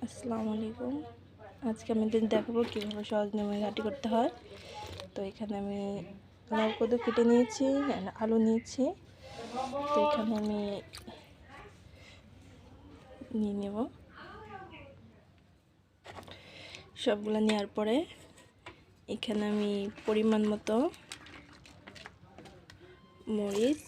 আসসালামু আলাইকুম। আজকে আমি দেখাবো কীভাবে সহজ নিয়মে ঘাটি করতে হয়। তো এখানে আমি লাউ কদু কেটে নিয়েছি, আলু নিয়েছি। তো এখানে আমি নিয়ে নেব। সবগুলো নেওয়ার পরে এখানে আমি পরিমাণ মতো মরিচ,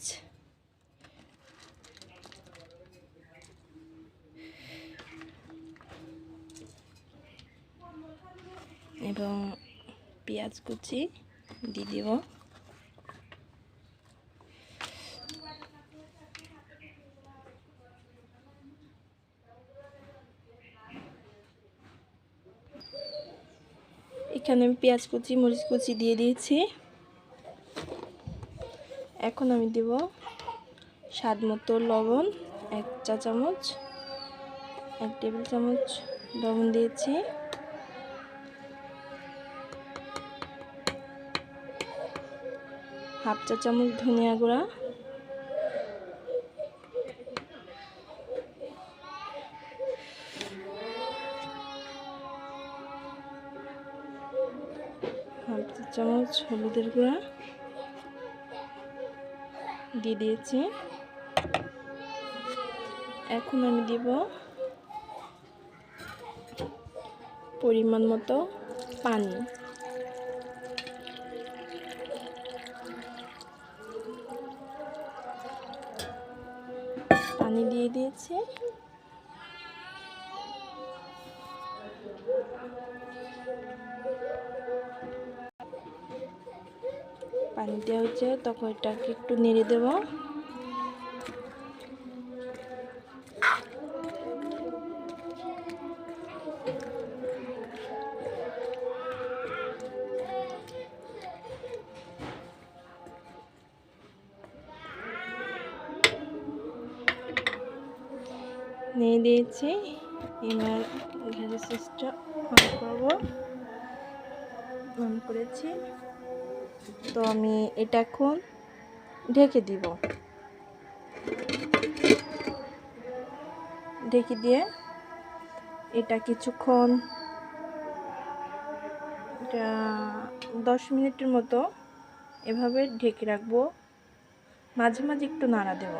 এবং পেঁয়াজ কুচি দিয়ে দেব। এখানে আমি পেঁয়াজ কুচি মরিচ কুচি দিয়ে দিয়েছি। এখন আমি দেব স্বাদ মতো লবণ, 1 চা চামচ, 1 টেবিল চামচ লবণ দিয়েছি। হাফ চা চামচ ধনিয়া গুঁড়া, হাফ চা চামচ হলুদের গুঁড়া দিয়ে দিয়েছি। এখন আমি দেব পরিমাণ মতো পানি। পানি দিয়ে দিয়েছি। পানি দেওয়া হচ্ছে, তখন এটাকে একটু নেড়ে দেব। নিয়ে দিয়েছি। এবার গ্যাসের সুইচটা অন করব। অন করেছি। তো আমি এটা এখন ঢেকে দিব। ঢেকে দিয়ে এটা কিছুক্ষণ 10 মিনিটের মতো এভাবে ঢেকে রাখবো। মাঝে মাঝে একটু নাড়া দেব।